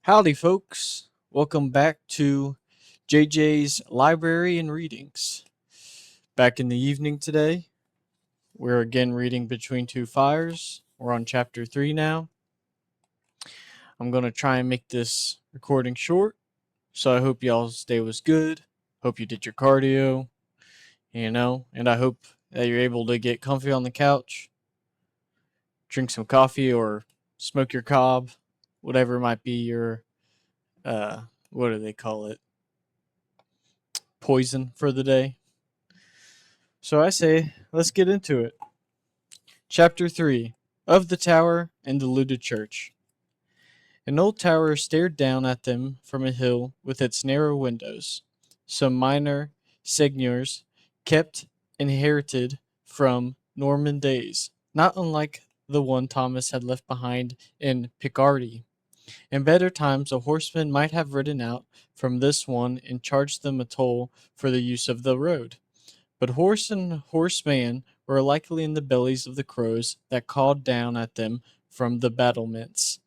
Howdy, folks. Welcome back to JJ's Library and Readings. Back in the evening today, we're again reading Between Two Fires. We're on chapter 3 now. I'm going to try and make this recording short, so I hope y'all's day was good. Hope you did your cardio, and I hope that you're able to get comfy on the couch, drink some coffee, or smoke your cob, whatever might be your, what do they call it? Poison for the day. So I say, let's get into it. Chapter 3 Of the Tower and the Looted Church. An old tower stared down at them from a hill with its narrow windows. Some minor seigneurs kept inherited from Norman days, not unlike the one Thomas had left behind in Picardy. In better times, a horseman might have ridden out from this one and charged them a toll for the use of the road. But horse and horseman were likely in the bellies of the crows that called down at them from the battlements.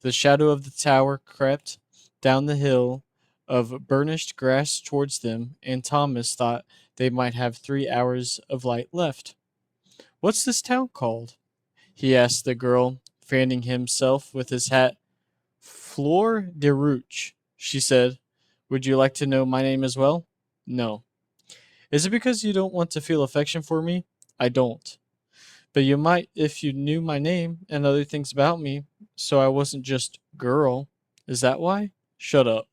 The shadow of the tower crept down the hill of burnished grass towards them, and Thomas thought they might have 3 hours of light left. "What's this town called?" he asked the girl, fanning himself with his hat. "Fleur de Rouge," she said. "Would you like to know my name as well?" "No." "Is it because you don't want to feel affection for me?" "I don't. But you might if you knew my name and other things about me, so I wasn't just girl. Is that why?" "Shut up."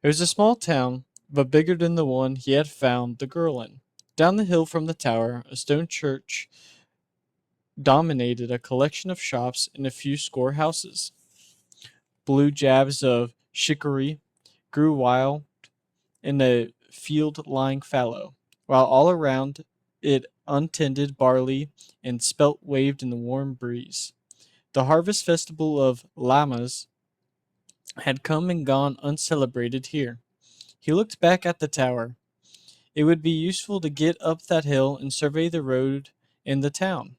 It was a small town, but bigger than the one he had found the girl in. Down the hill from the tower, a stone church dominated a collection of shops and a few score houses. Blue jabs of chicory grew wild in a field lying fallow, while all around it untended barley and spelt waved in the warm breeze. The harvest festival of Lammas had come and gone uncelebrated here. He looked back at the tower. It would be useful to get up that hill and survey the road and the town.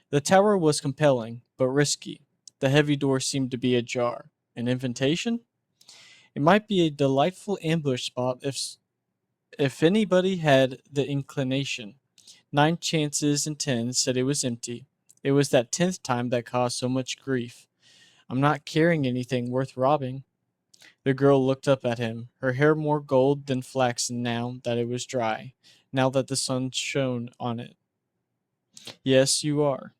The tower was compelling, but risky. The heavy door seemed to be ajar. An invitation? It might be a delightful ambush spot if anybody had the inclination. 9 chances in 10 said it was empty. It was that 10th time that caused so much grief. "I'm not carrying anything worth robbing." The girl looked up at him, her hair more gold than flaxen now that it was dry, now that the sun shone on it. "Yes, you are."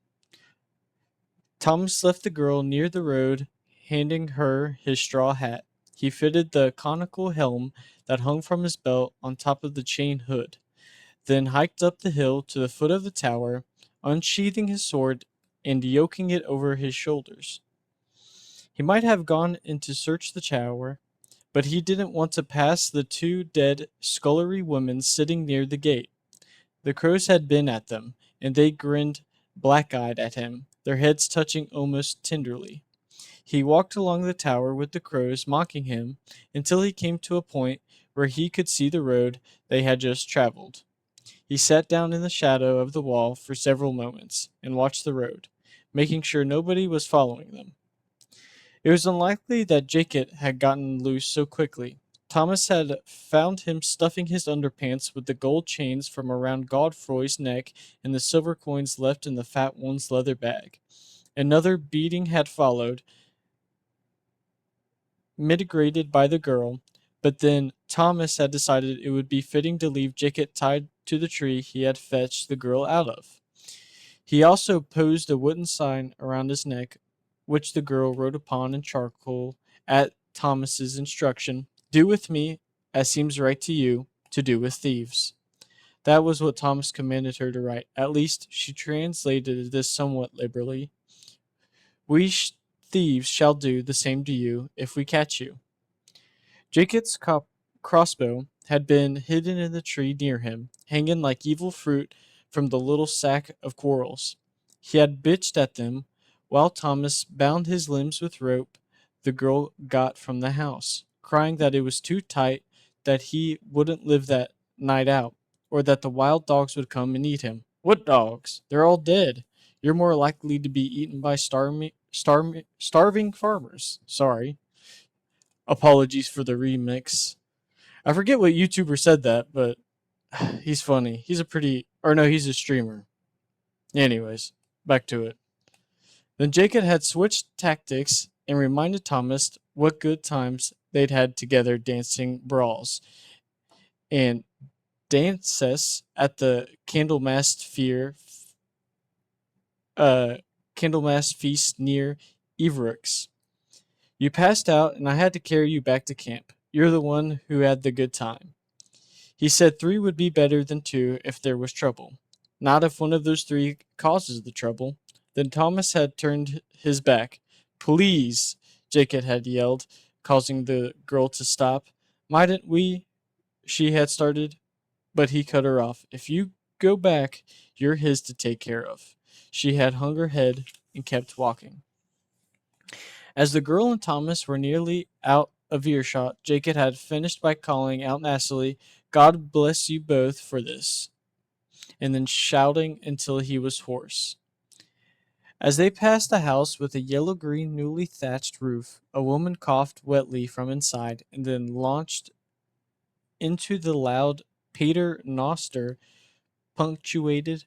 Thomas left the girl near the road, handing her his straw hat. He fitted the conical helm that hung from his belt on top of the chain hood, then hiked up the hill to the foot of the tower, unsheathing his sword and yoking it over his shoulders. He might have gone in to search the tower, but he didn't want to pass the two dead scullery women sitting near the gate. The crows had been at them, and they grinned black-eyed at him, their heads touching almost tenderly. He walked along the tower with the crows mocking him until he came to a point where he could see the road they had just traveled. He sat down in the shadow of the wall for several moments and watched the road, making sure nobody was following them. It was unlikely that Jacob had gotten loose so quickly. Thomas had found him stuffing his underpants with the gold chains from around Godefroy's neck and the silver coins left in the fat one's leather bag. Another beating had followed, mitigated by the girl, but then Thomas had decided it would be fitting to leave Jacob tied to the tree he had fetched the girl out of. He also posed a wooden sign around his neck, which the girl wrote upon in charcoal at Thomas's instruction: "Do with me as seems right to you to do with thieves." That was what Thomas commanded her to write. At least, she translated this somewhat liberally. Thieves shall do the same to you if we catch you." Jacob's crossbow had been hidden in the tree near him, hanging like evil fruit from the little sack of quarrels. He had bitched at them while Thomas bound his limbs with rope the girl got from the house, crying that it was too tight, that he wouldn't live that night out, or that the wild dogs would come and eat him. "What dogs? They're all dead. You're more likely to be eaten by starving farmers. Sorry." Apologies for the remix. I forget what YouTuber said that, but he's funny. He's a streamer. Anyways, back to it. Then Jacob had switched tactics and reminded Thomas what good times they'd had together dancing brawls and dances at the uh, Candlemas feast near Everux. You passed out, and I had to carry you back to camp. You're the one who had the good time. He said 3 would be better than 2 if there was trouble. Not if one of those 3 causes the trouble. Then Thomas had turned his back. Please, Jacob had yelled, causing the girl to stop. Mightn't we? She had started, but he cut her off. If you go back, you're his to take care of. She had hung her head and kept walking. As the girl and Thomas were nearly out of earshot, Jacob had finished by calling out nastily, God bless you both for this, and then shouting until he was hoarse. As they passed a house with a yellow-green, newly thatched roof, a woman coughed wetly from inside and then launched into the loud Pater Noster, punctuated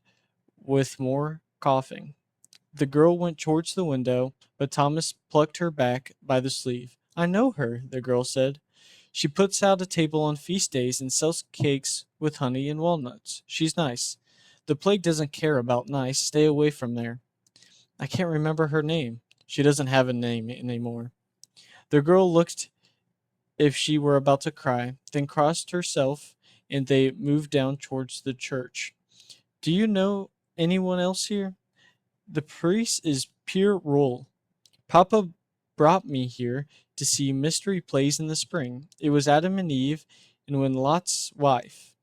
with more coughing. The girl went towards the window, but Thomas plucked her back by the sleeve. I know her, the girl said. She puts out a table on feast days and sells cakes with honey and walnuts. She's nice. The plague doesn't care about nice. Stay away from there. I can't remember her name. She doesn't have a name anymore. The girl looked if she were about to cry, then crossed herself, and they moved down towards the church. Do you know anyone else here? The priest is Pierre Roll. Papa brought me here to see mystery plays in the spring. It was Adam and Eve and when Lot's wife.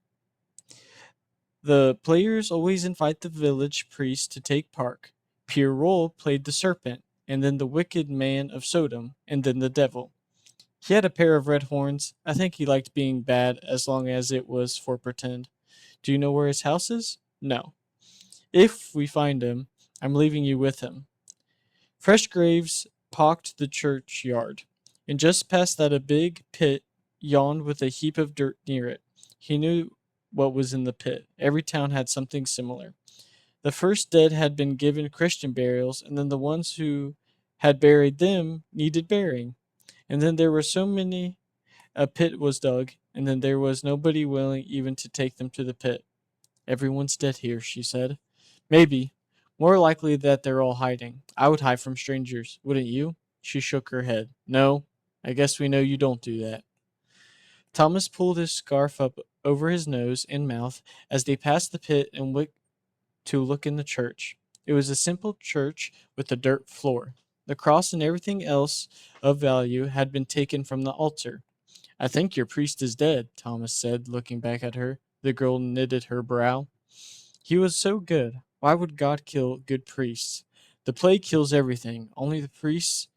The players always invite the village priest to take part. Pierre Roll played the serpent, and then the wicked man of Sodom, and then the devil. He had a pair of red horns. I think he liked being bad as long as it was for pretend. Do you know where his house is? No. If we find him, I'm leaving you with him. Fresh graves pocked the churchyard, and just past that a big pit yawned with a heap of dirt near it. He knew what was in the pit. Every town had something similar. The first dead had been given Christian burials, and then the ones who had buried them needed burying. And then there were so many a pit was dug, and then there was nobody willing even to take them to the pit. Everyone's dead here, she said. Maybe. More likely that they're all hiding. I would hide from strangers, wouldn't you? She shook her head. No, I guess we know you don't do that. Thomas pulled his scarf up over his nose and mouth as they passed the pit and went to look in the church. It was a simple church with a dirt floor. The cross and everything else of value had been taken from the altar. I think your priest is dead, Thomas said, looking back at her. The girl knitted her brow. He was so good. Why would God kill good priests? The plague kills everything. Only the priests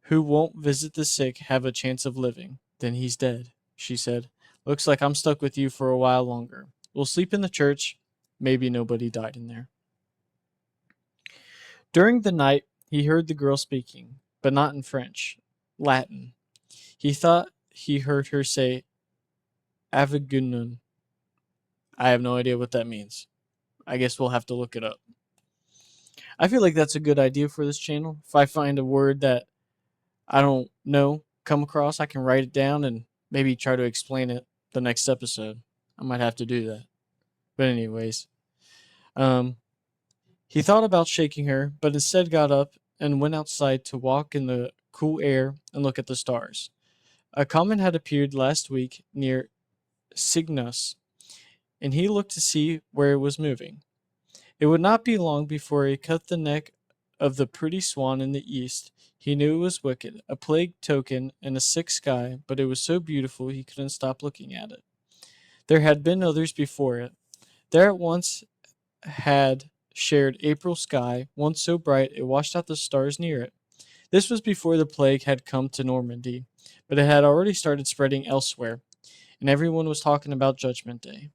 who won't visit the sick have a chance of living. Then he's dead, she said. Looks like I'm stuck with you for a while longer. We'll sleep in the church. Maybe nobody died in there. During the night, he heard the girl speaking, but not in French, Latin. He thought he heard her say Avagunun. I have no idea what that means. I guess we'll have to look it up. I feel like that's a good idea for this channel. If I find a word that I don't know, come across, I can write it down and maybe try to explain it the next episode. I might have to do that. But anyways, he thought about shaking her, but instead got up and went outside to walk in the cool air and look at the stars. A comet had appeared last week near Cygnus, and he looked to see where it was moving. It would not be long before he cut the neck of the pretty swan in the east. He knew it was wicked, a plague token in a sick sky, but it was so beautiful he couldn't stop looking at it. There had been others before it. There at once had shared April sky, once so bright it washed out the stars near it. This was before the plague had come to Normandy, but it had already started spreading elsewhere, and everyone was talking about Judgment Day.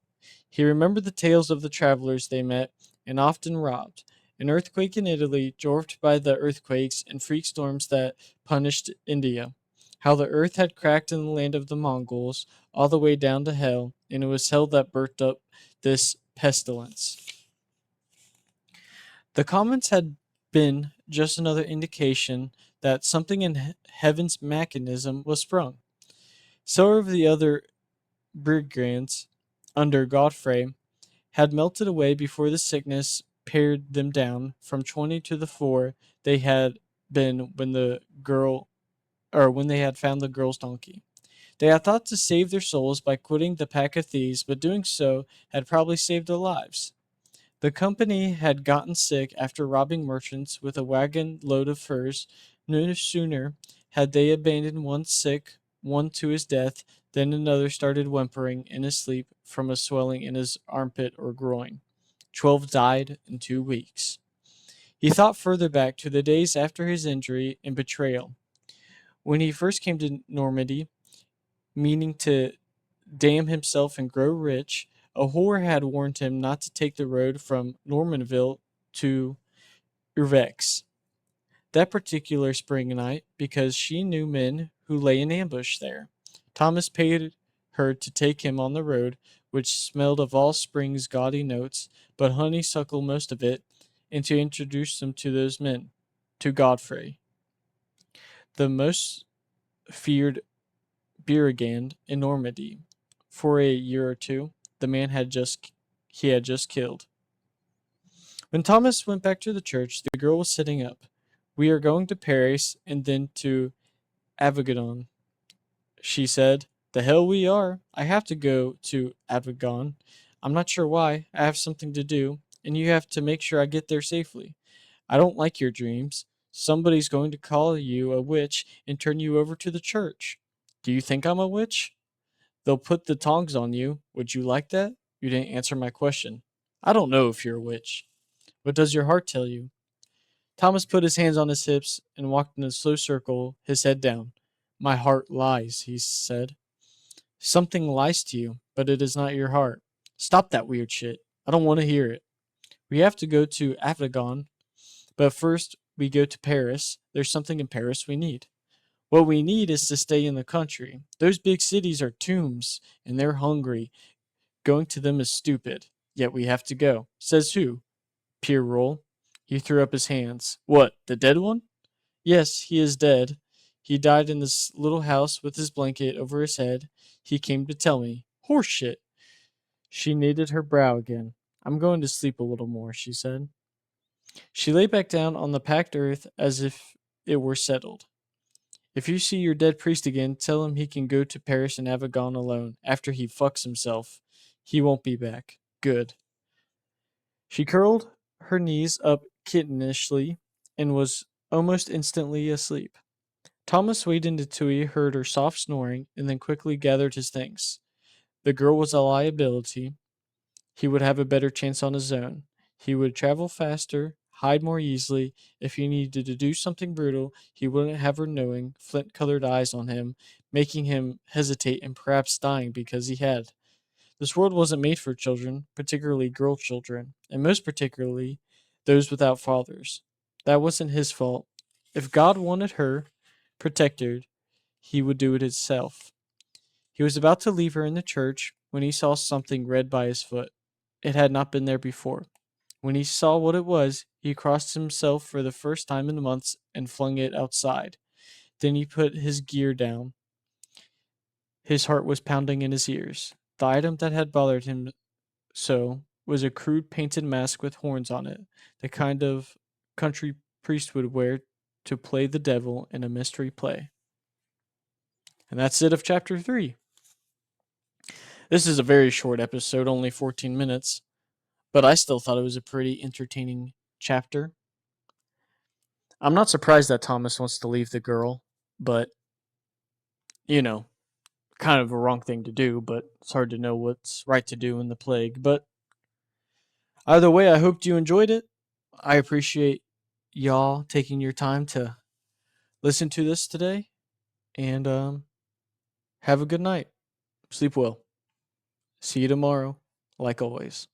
He remembered the tales of the travelers they met and often robbed, an earthquake in Italy, dwarfed by the earthquakes and freak storms that punished India. how the earth had cracked in the land of the Mongols all the way down to hell, and it was hell that burnt up this pestilence. The comments had been just another indication that something in heaven's mechanism was sprung. Several of the other brigands under Godfrey had melted away before the sickness pared them down from 20 to the 4 they had been when they had found the girl's donkey. They had thought to save their souls by quitting the pack of thieves, but doing so had probably saved their lives. The company had gotten sick after robbing merchants with a wagon load of furs. No sooner had they abandoned one sick, one to his death, than another started whimpering in his sleep from a swelling in his armpit or groin. 12 died in 2 weeks. He thought further back to the days after his injury and betrayal. When he first came to Normandy, meaning to damn himself and grow rich, a whore had warned him not to take the road from Normanville to Urvex that particular spring night because she knew men who lay in ambush there. Thomas paid her to take him on the road, which smelled of all spring's gaudy notes, but honeysuckle most of it, and to introduce them to those men, to Godfrey, the most feared brigand in Normandy. For a year or two, the man he had just killed. When Thomas went back to the church, the girl was sitting up. We are going to Paris and then to Avignon, she said. The hell we are. I have to go to Avignon. I'm not sure why. I have something to do, and you have to make sure I get there safely. I don't like your dreams. Somebody's going to call you a witch and turn you over to the church. Do you think I'm a witch? They'll put the tongs on you. Would you like that? You didn't answer my question. I don't know if you're a witch. What does your heart tell you? Thomas put his hands on his hips and walked in a slow circle, his head down. My heart lies, he said. Something lies to you, but it is not your heart. Stop that weird shit. I don't want to hear it. We have to go to Avignon, but first we go to Paris. There's something in Paris we need. What we need is to stay in the country. Those big cities are tombs, and they're hungry. Going to them is stupid. Yet we have to go. Says who? Pierrot. He threw up his hands. What, the dead one? Yes, he is dead. He died in this little house with his blanket over his head. He came to tell me. Horse shit. She knitted her brow again. I'm going to sleep a little more, she said. She lay back down on the packed earth as if it were settled. If you see your dead priest again, tell him he can go to Paris and Avignon alone after he fucks himself. He won't be back. Good. She curled her knees up kittenishly and was almost instantly asleep. Thomas waited until he heard her soft snoring and then quickly gathered his things. The girl was a liability. He would have a better chance on his own. He would travel faster, hide more easily. If he needed to do something brutal, he wouldn't have her knowing, flint-colored eyes on him, making him hesitate and perhaps dying because he had. This world wasn't made for children, particularly girl children, and most particularly those without fathers. That wasn't his fault. If God wanted her protected, he would do it himself. He was about to leave her in the church when he saw something red by his foot. It had not been there before. When he saw what it was, he crossed himself for the first time in months and flung it outside. Then he put his gear down. His heart was pounding in his ears. The item that had bothered him so was a crude painted mask with horns on it, the kind of country priest would wear to play the devil in a mystery play. And that's it of chapter 3. This is a very short episode, only 14 minutes, but I still thought it was a pretty entertaining chapter. I'm not surprised that Thomas wants to leave the girl, but, kind of a wrong thing to do, but it's hard to know what's right to do in the plague. But either way, I hoped you enjoyed it. I appreciate y'all taking your time to listen to this today, and have a good night. Sleep well. See you tomorrow, like always.